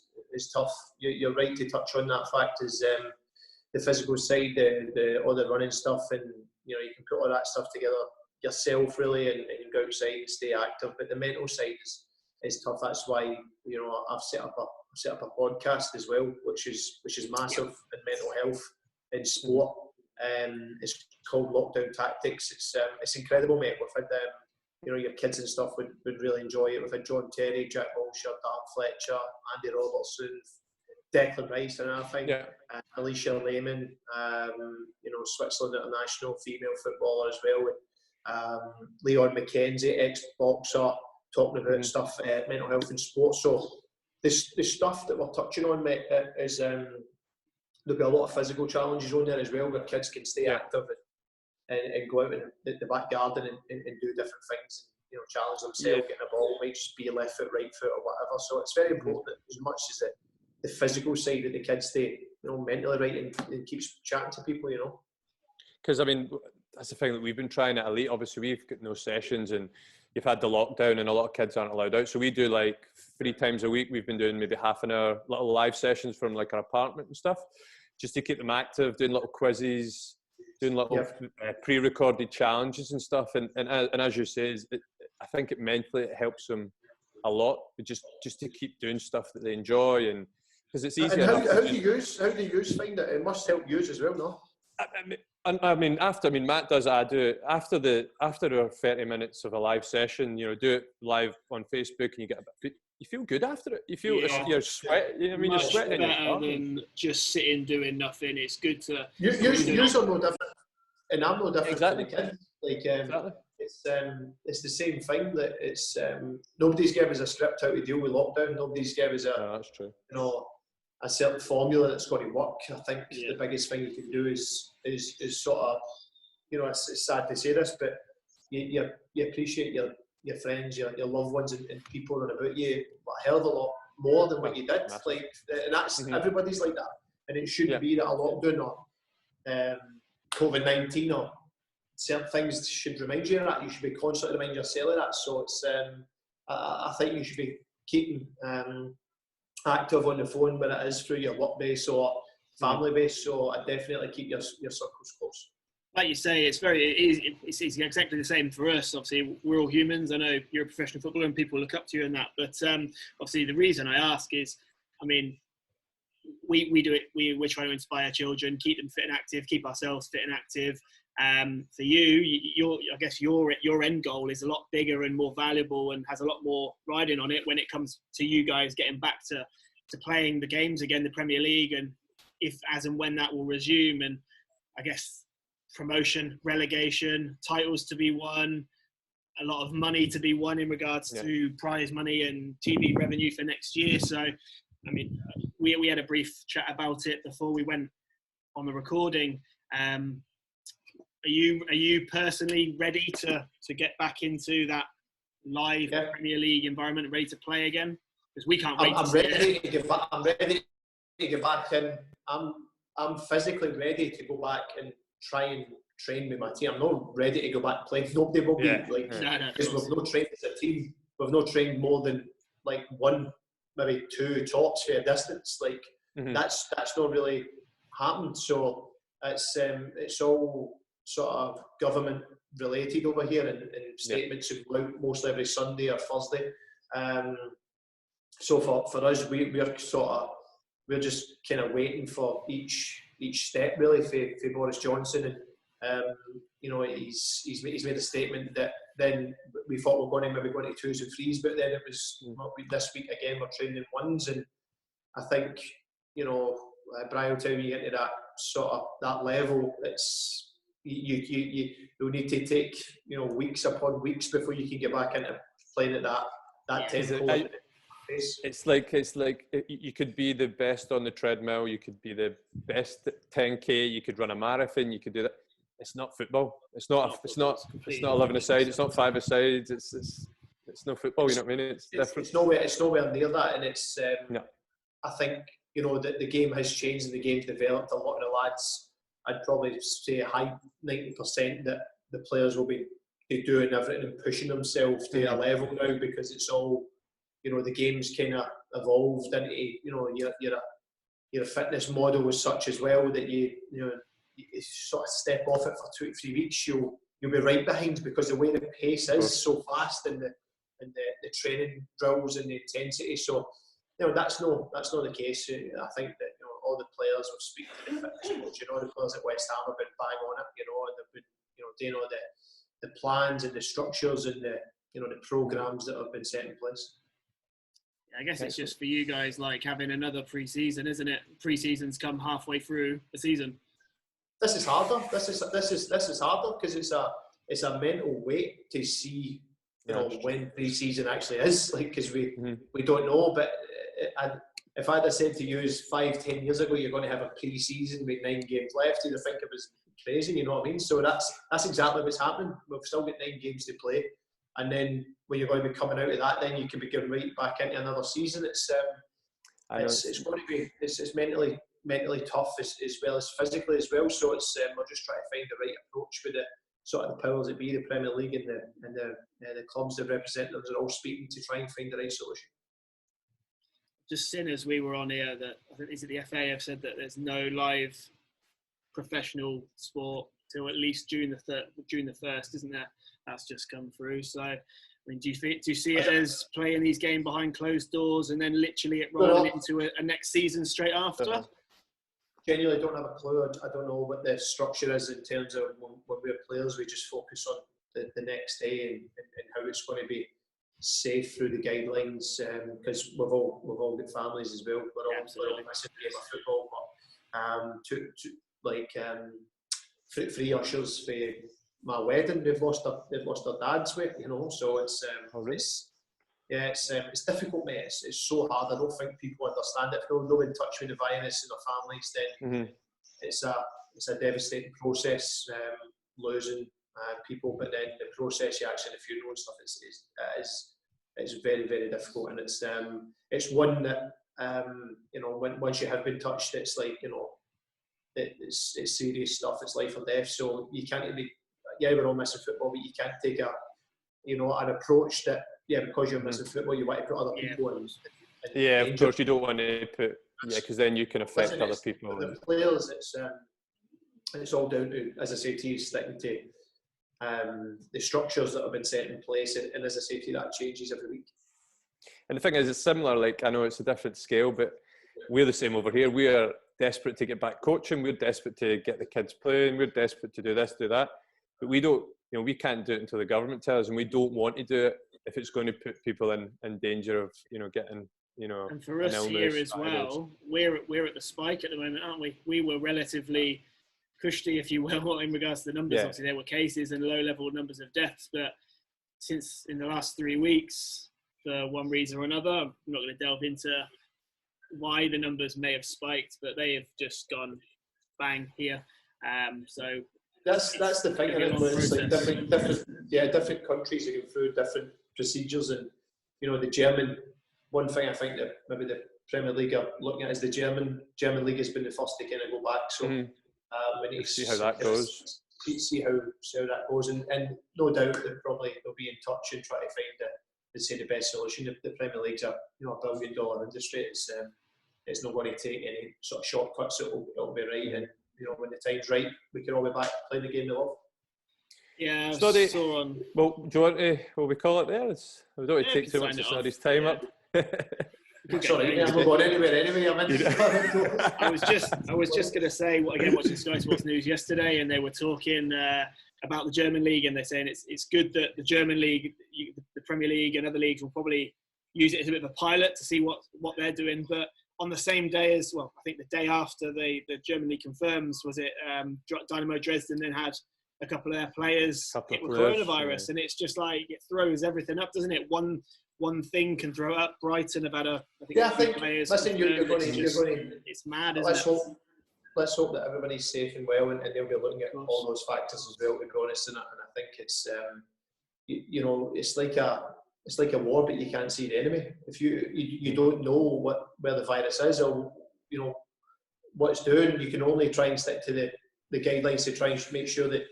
tough. You're right to touch on that fact. Is the physical side, all the running stuff, and you can put all that stuff together yourself really, and go outside and stay active. But the mental side is tough. That's why I've set up a podcast as well, which is massive in mental health in sport. It's called Lockdown Tactics. It's incredible, mate. We've had your kids and stuff would really enjoy it. We've had John Terry, Jack Wilshere, Dan Fletcher, Andy Robertson, Declan Rice, and I think Alicia Lehman, Switzerland international female footballer as well. Leon McKenzie, ex-boxer, talking about stuff, mental health and sport. So the stuff that we're touching on, mate, is there'll be a lot of physical challenges on there as well, where kids can stay active and go out in the back garden and do different things, challenge themselves, getting a ball, might just be left foot, right foot or whatever. So it's very important that as much as the physical side of the kids stay, mentally right and keeps chatting to people, Because, I mean, that's the thing that we've been trying at Elite. Obviously, we've got no sessions and you've had the lockdown and a lot of kids aren't allowed out. So we do like 3 times a week. We've been doing maybe half an hour little live sessions from like our apartment and stuff, just to keep them active, doing little quizzes, doing little pre-recorded challenges and stuff, and as you say, I think it mentally helps them a lot, just to keep doing stuff that they enjoy, and because it's easier. And how do you find it? It must help you as well, no? I mean, Matt does it. I do it after our 30 minutes of a live session. Do it live on Facebook, and you get a bit. You feel good after it. You feel you're sweating. I mean, you're sweating. Better than just sitting doing nothing. It's good to. You're no different, and I'm no different. Exactly. From the kid. Exactly. It's the same thing. That it's nobody's given us a script how to deal with lockdown. Nobody's given us that's true. A certain formula that's got to work. I think the biggest thing you can do is sort of, it's sad to say this, but you appreciate your friends, your loved ones, and people around about you a hell of a lot more than what you did. Like, and that's everybody's like that. and it shouldn't be that a lockdown or COVID-19 or certain things should remind you of that. You should be constantly reminding yourself of that. So it's I think you should be keeping active on the phone, when it is through your work base or family base. So I definitely keep your circles close. Like you say, it's exactly the same for us. Obviously, we're all humans. I know you're a professional footballer and people look up to you and that. But obviously, the reason I ask is, I mean, we do it. We're trying to inspire children, keep them fit and active, keep ourselves fit and active. For you, I guess your end goal is a lot bigger and more valuable and has a lot more riding on it when it comes to you guys getting back to playing the games again, the Premier League, and if, as and when that will resume. And I guess promotion, relegation, titles to be won, a lot of money to be won in regards to prize money and TV revenue for next year. So, I mean, we had a brief chat about it before we went on the recording. Are you personally ready to get back into that live Premier League environment, ready to play again? Because we can't wait. I'm ready to get back. I'm ready to get back in. I'm physically ready to go back and try and train with my team. I'm not ready to go back playing. Nobody will be because we've not trained as a team. We've not trained more than like one, maybe two tops for a distance. Like that's not really happened. So it's all sort of government related over here, and statements that go out mostly every Sunday or Thursday. So for us, we're just kind of waiting for each step really for Boris Johnson, and he's made a statement that then we thought we're going to twos and threes, but then it was this week again we're training in ones, and I think Bryan will tell me into that sort of that level. It's you'll need to take weeks upon weeks before you can get back into playing at that tempo. It's like you could be the best on the treadmill, you could be the best at 10k, you could run a marathon, you could do that. It's not football. It's not 11-a-side. It's not 5-a-side. It's no football. You know what I mean? It's different. It's nowhere near that, and it's. I think that the game has changed and the game's developed. A lot of the lads, I'd probably say a high 90% that the players will be doing everything and pushing themselves to a level now, because it's all. The game's kind of evolved into your fitness model was such as well that you sort of step off it for 2 to 3 weeks, you'll be right behind, because the way the pace is so fast and the training drills and the intensity. So that's not the case. I think that all the players will speak to the fitness coach. The players at West Ham have been bang on it. And they've been doing all the plans and the structures and the programs that have been set in place. I guess it's just for you guys like having another pre-season, isn't it? Pre-seasons come halfway through the season. This is harder. This is harder because it's a mental weight to see when pre-season actually is, because we don't know. But if I'd have said to you 5-10 years ago you're going to have a pre-season with 9 games left, you'd think it was crazy. You know what I mean? So that's exactly what's happening. We've still got 9 games to play. And then when you're going to be coming out of that, then you can be going right back into another season. It's going to be it's mentally tough as well as physically as well. So it's we're just trying to find the right approach with the sort of the powers that be, the Premier League and the clubs, the representatives are all speaking to try and find the right solution. Just seeing as we were on here that I think the FA have said that there's no live professional sport till at least June the 1st, isn't there? That's just come through. So, I mean, do you see it as playing these games behind closed doors and then literally it rolling into a next season straight after? Genuinely don't have a clue. I don't know what the structure is in terms of when we're players. We just focus on the next day and how it's going to be safe through the guidelines, because we've all got families as well. We're all missing a game of football. But three ushers for my wedding, they've lost their dads with, so it's it's difficult, mate. It's so hard. I don't think people understand it. If they're not in touch with the virus and their families, then it's a devastating process, losing people. But then the process, you actually the funeral and stuff, is very, very difficult, and it's one that Once you have been touched, it's like, it's serious stuff. It's life or death. So you can't be, we're all missing football, but you can't take an approach that, because you're missing football, you want to put other people in of course, you don't want to put, because then you can affect other people. The players, it's all down to, as I say to you, sticking to the structures that have been set in place, and as I say to you, that changes every week. And the thing is, it's similar. Like, I know it's a different scale, but we're the same over here. We are desperate to get back coaching. We're desperate to get the kids playing. We're desperate to do this, do that. But we don't, we can't do it until the government tells us, and we don't want to do it if it's going to put people in danger of, getting, And for us here as well, we're at the spike at the moment, aren't we? We were relatively cushy, if you will, in regards to the numbers. Obviously, there were cases and low-level numbers of deaths, but since in the last 3 weeks, for one reason or another, I'm not going to delve into why the numbers may have spiked, but they have just gone bang here. So that's the thing. It's like different countries are going through different procedures, and the German. One thing I think that maybe the Premier League are looking at is the German League has been the first to kind of go back. So we need to see how that goes. See how that goes, and no doubt that they'll be in touch and try to find the best solution. The Premier League's a $1 billion industry. It's not going to take any sort of shortcuts. It'll be right, and when the time's right, we can all be back playing the game we love. Yeah, Snoddy, so on. Well, do you want to? Will we call it there? We don't want to take too much of Snoddy's time up. Sorry, I'm not going anywhere anyway. I was just going to say, again, watching Sky Sports News yesterday, and they were talking about the German league, and they're saying it's good that the German league, the Premier League, and other leagues will probably use it as a bit of a pilot to see what they're doing. But on the same day as well, I think the day after the German league confirms, was it Dynamo Dresden then had a couple of their players hit with coronavirus, and it's just like it throws everything up, doesn't it? One thing can throw up. Brighton have had I think players. Listen, you're going to. It's mad, isn't it? Let's hope that everybody's safe and well, and they'll be looking at all those factors as well, to be honest. And I think it's it's like a war, but you can't see the enemy. If you don't know where the virus is, or what it's doing, you can only try and stick to the guidelines to try and make sure that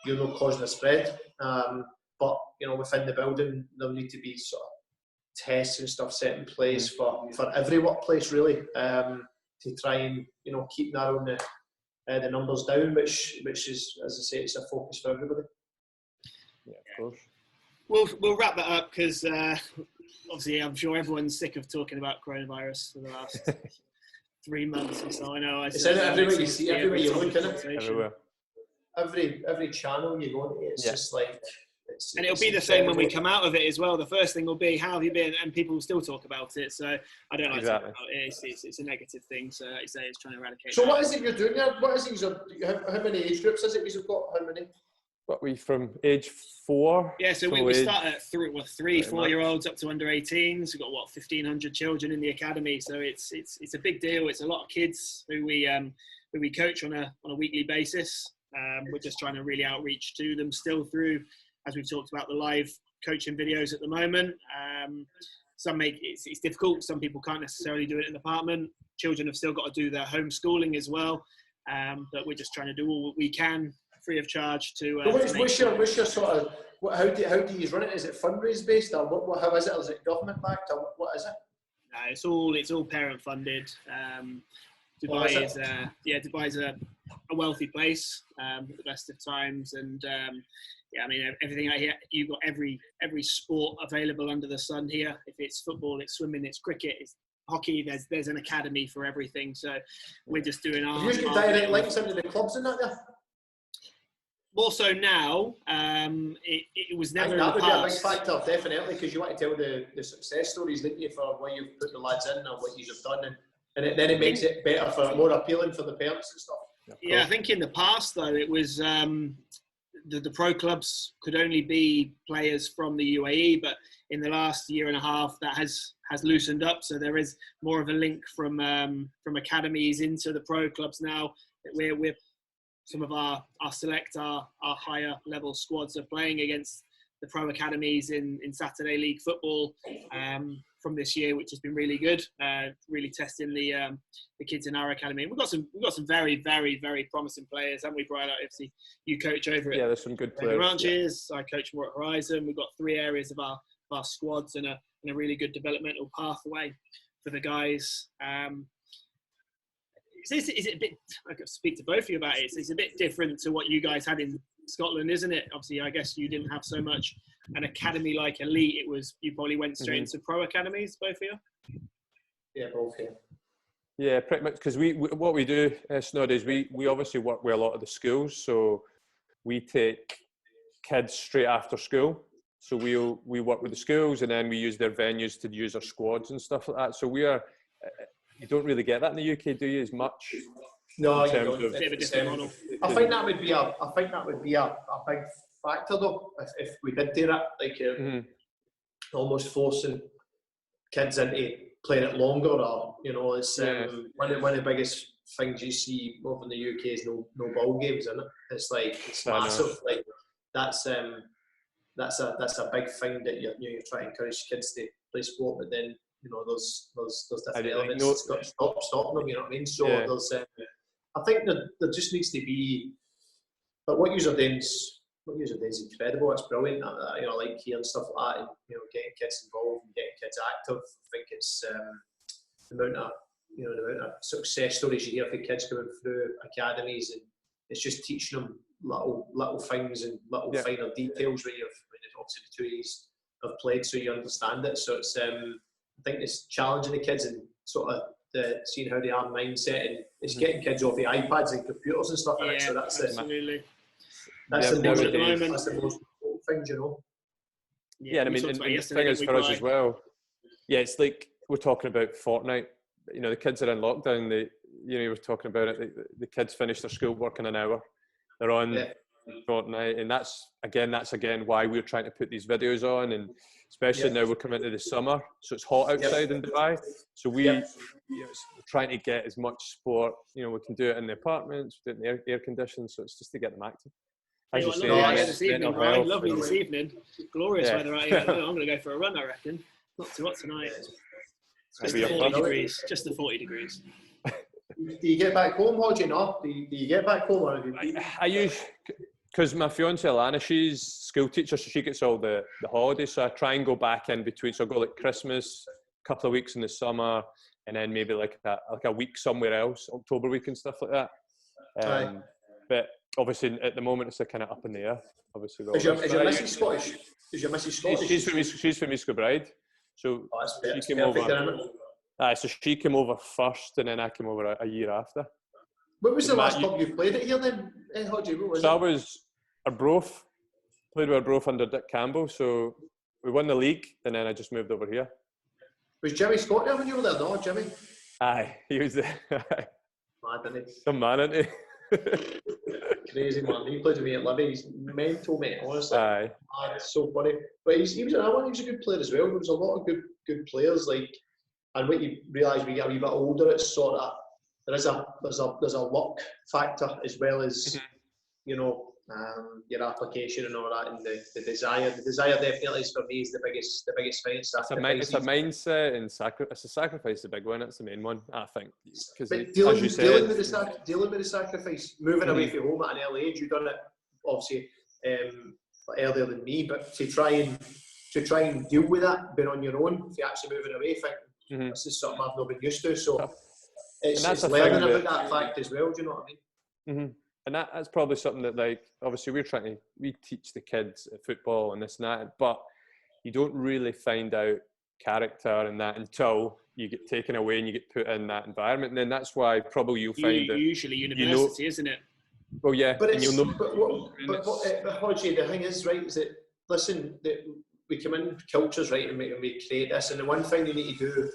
you're not causing a spread. But within the building, there'll need to be sort of tests and stuff set in place for every workplace, really, to try and keep narrowing the numbers down, which is, as I say, it's a focus for everybody. Yeah, of course. We'll wrap that up, because obviously I'm sure everyone's sick of talking about coronavirus for the last 3 months or so. I know. It's everywhere you see, everywhere you look, isn't it? Everywhere. Every channel you go to, it's just like. And it'll be the same when we come out of it as well. The first thing will be, how have you been? And people will still talk about it. So I don't like to talk about it. It's a negative thing. So like I say, it's trying to eradicate. So what is it you're doing there? What is it? How many age groups is it you've got? How many? What, we from age 4? Yeah, so we start at 3-4-year-olds up to under 18s. We've got 1,500 children in the academy. So it's a big deal. It's a lot of kids who we coach on a weekly basis. We're just trying to really outreach to them still through, as we've talked about, the live coaching videos at the moment. Some make it's difficult. Some people can't necessarily do it in the apartment. Children have still got to do their homeschooling as well. But we're just trying to do all we can free of charge to. What's your sort of? How do you run it? Is it fundraise based, or what? How is it? Is it government backed, or what is it? No, it's all parent funded. Dubai is a wealthy place at the best of times, and I mean, everything out here, you've got every sport available under the sun here. If it's football, it's swimming, it's cricket, it's hockey. There's an academy for everything. So we're just doing our. You get direct links into the clubs and that there. More so now. It was never. That would past. be a big factor, definitely, because you want to tell the success stories, don't you, for where you've put the lads in and what you've done, and then it makes it better, for more appealing for the parents and stuff. Yeah, I think in the past though it was the pro clubs could only be players from the UAE, but in the last year and a half that has loosened up. So there is more of a link from academies into the pro clubs now. We're some of our select, our higher level squads are playing against the pro academies in Saturday League football from this year, which has been really good. Really testing the kids in our academy. We've got some very, very, very promising players, haven't we, Bryan? Obviously, you coach over it. Yeah, there's some good players. Ranches. I coach more at Horizon. We've got 3 areas of our squads and a really good developmental pathway for the guys. Is it a bit? I could speak to both of you about it. It's a bit different to what you guys had in Scotland, isn't it? Obviously, I guess you didn't have so much an academy like Elite. It was, you probably went straight into pro academies, both of you. Yeah, both. Yeah, pretty much. Because we what we do, Snoddy, is we obviously work with a lot of the schools. So we take kids straight after school. So we work with the schools, and then we use their venues to use our squads and stuff like that. So we are. You don't really get that in the UK, do you? As much. No, in terms of a different model. I think that would be a big factor though. If we did do that, like almost forcing kids into playing it longer, or it's one of the biggest things you see over in the UK is no ball games, isn't it? It's like it's massive. Like that's a big thing that you're trying to encourage kids to play sport, but then there's different elements stopping them. You know what I mean? So there's I think there just needs to be, but what you're doing is incredible. It's brilliant. Like hearing stuff like that, and getting kids involved and getting kids active. I think it's the amount of success stories you hear for kids coming through academies, and it's just teaching them little things and little finer details when obviously the 2 years have played, so you understand it. So it's I think it's challenging the kids and sort of seeing how they are mindset, and it's getting kids off the iPads and computers and stuff. Yeah, so that's absolutely. That's the most important thing, Yeah, and I mean, and the thing is for us as well. Yeah, it's like we're talking about Fortnite. The kids are in lockdown. You were talking about it. The kids finish their schoolwork in an hour. They're on Fortnite, and that's again why we're trying to put these videos on, and especially now we're coming into the summer, so it's hot outside in Dubai. So we're trying to get as much sport. We can do it in the apartments, do it in the air conditioned. So it's just to get them active. As you say, this evening, Bryan. Lovely this evening. Glorious weather out here. I'm going to go for a run, I reckon. Not too hot tonight. Just the 40 degrees. Just the 40 degrees. Do you get back home, Hodgie? No? Do you get back home? Or have you... I use, because my fiancée Alana, she's school teacher, so she gets all the holidays. So I try and go back in between. So I go like Christmas, a couple of weeks in the summer, and then maybe like a week somewhere else, October week and stuff like that. But obviously at the moment it's kind of up in the air. Obviously, is your missus Scottish? She's from East Kilbride. So she came over. So she came over first, and then I came over a year after. What was the last club you played at here then, Hodgie? I was Arbroath. Played with Arbroath under Dick Campbell. So we won the league, and then I just moved over here. Was Jimmy Scott there when you were there? No, Jimmy? Aye, he was there. Mad, isn't he? Some man, isn't he? Crazy man. He played with me at Libby. He's mental, mate, honestly. Aye. It's so funny. But he was another one. He was a good player as well. There was a lot of good players, and when you realise when you get a wee bit older, it's sort of there's a luck factor as well as your application and all that, and the desire. The desire definitely is for me is the biggest thing. It's a mindset and it's a sacrifice. The big one. It's the main one, I think. Because dealing with the sacrifice, moving away from home at an early age, you've done it obviously earlier than me, but to try and deal with that, being on your own, if you're actually moving away, this is something I've not been used to. So it's learning about that fact as well. Do you know what I mean? Mm-hmm. And that's probably something that, obviously we teach the kids football and this and that, but you don't really find out character and that until you get taken away and you get put in that environment. And then that's why probably you'll find that usually university, isn't it? Well, yeah, but Hodgie, the thing is, right, is that listen, that we come in cultures, right, and we create this, and the one thing you need to do.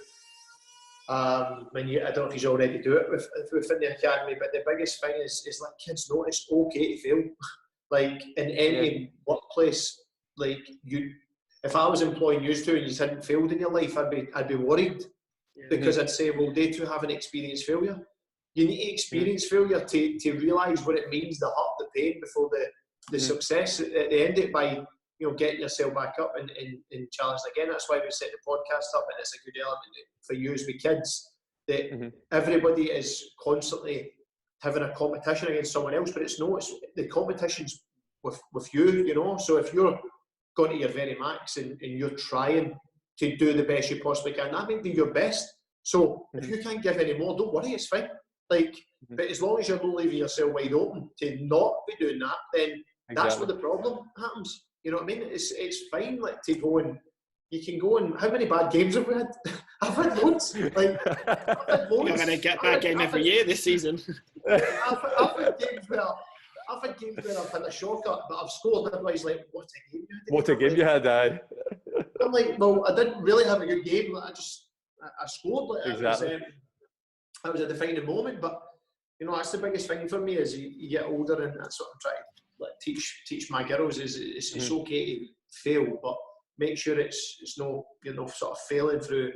I don't know if you already do it within the academy, but the biggest thing is let kids know it's okay to fail. Like in any workplace, if I was employing you two and you hadn't failed in your life, I'd be worried because I'd say, well, they too haven't experienced failure. You need to experience failure to realise what it means, the hurt, the pain before the success. At the end of it, by getting yourself back up and challenging again. That's why we set the podcast up, and it's a good element for you as with kids, that everybody is constantly having a competition against someone else, but it's the competition's with you, So if you're going to your very max and you're trying to do the best you possibly can, that may be your best. So if you can't give any more, don't worry, it's fine. But as long as you're not leaving yourself wide open to not be doing that, then that's where the problem happens. You know what I mean? It's fine, to go and you can go and how many bad games have we had? I've had loads. I've had loads. You're going to get that game every year this season. I've had games where I've had a shocker, but I've scored. Everybody's like, "What a game you had!" What a game you had, aye. I'm like, well, I didn't really have a good game. I scored. Exactly. It was a defining moment. But that's the biggest thing for me is you get older, and that's what I'm trying to teach my girls is it's okay to fail, but make sure you're not sort of failing through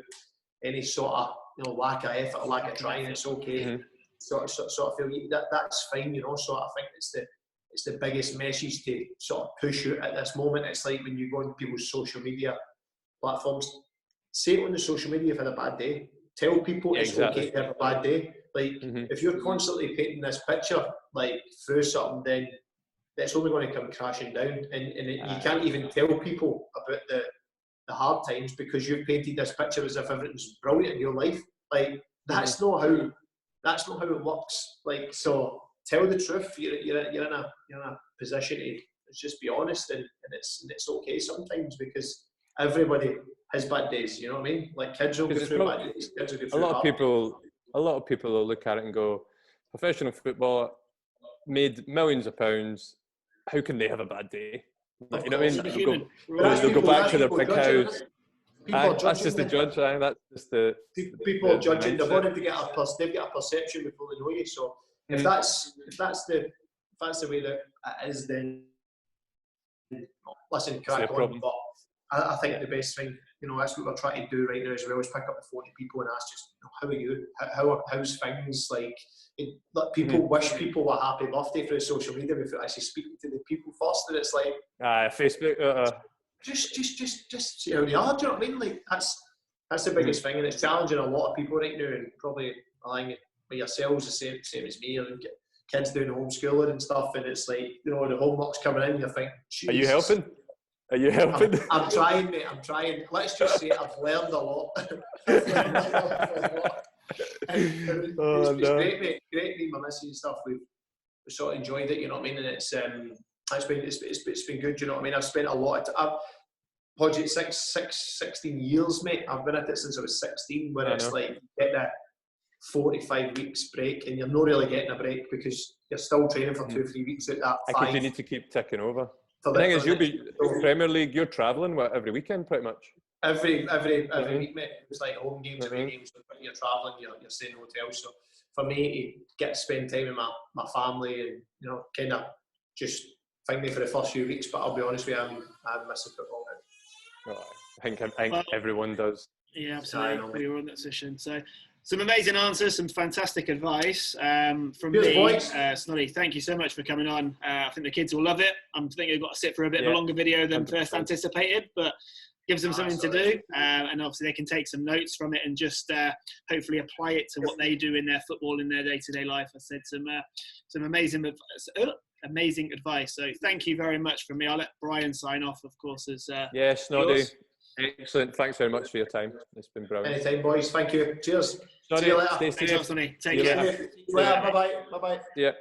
any sort of lack of effort or lack of trying. It's okay. Sort of feel that's fine, So I think it's the biggest message to sort of push you at this moment. It's like when you go on people's social media platforms, say it on the social media you've had a bad day. Tell people it's okay to have a bad day. If you're constantly painting this picture through something, then it's only going to come crashing down, and you can't even tell people about the hard times because you've painted this picture as if everything's brilliant in your life. That's not how it works. So tell the truth. You're in a position to just be honest, and it's okay sometimes because everybody has bad days. You know what I mean? Kids will go through bad days. Kids will go through a lot of people will look at it and go, professional footballer made millions of pounds. How can they have a bad day? You know what I mean? They'll go back to their big house. That's just the judge. That's just the people judging. They've wanted to get they've got a perception before they know you. So if that's the way that it is, then listen, crack on. But I think the best thing, that's what we're trying to do right now as well, is pick up the phone to people and ask just, how are you? How's things? People wish people a happy birthday through social media without actually speaking to the people first, and it's Facebook. Just see how they are. Do you know what I mean? That's the biggest thing, and it's challenging a lot of people right now, and probably with yourselves the same as me, and kids doing homeschooling and stuff, and it's the homework's coming in. You think, are you helping? Are you helping? I'm trying, mate. I'm trying. Let's just say I've learned a lot. It's great, mate. Great meeting my missus and stuff. We've sort of enjoyed it. You know what I mean? And it's been good. You know what I mean? I've spent a lot of time. 16 years, mate. I've been at it since I was 16. Where it's you get that 45 weeks break, and you're not really getting a break because you're still training for 2-3 weeks at that. I continue to keep ticking over. The thing is, you'll be Premier League. You're travelling every weekend, pretty much. Every week, mate. It was home games, away games. When you're travelling, you're staying in hotels. So for me to get to spend time with my family and kind of just find me for the first few weeks. But I'll be honest with you, I'm missing football now. Oh, I think everyone does. Yeah, absolutely. We were on that session. So some amazing answers, some fantastic advice from me. Snoddy, thank you so much for coming on. I think the kids will love it. I'm thinking they've got to sit for a bit of a longer video than 100%. First anticipated, but gives them something to do. And obviously they can take some notes from it and just hopefully apply it to what they do in their football, in their day-to-day life. I said some amazing advice. So thank you very much from me. I'll let Bryan sign off, of course. Snoddy. Excellent. Thanks very much for your time. It's been brilliant. Anytime, boys. Thank you. Cheers. Snoddy, see you later. Stay safe. Thanks, Snoddy. Take care. Bye-bye. Bye-bye. Yeah.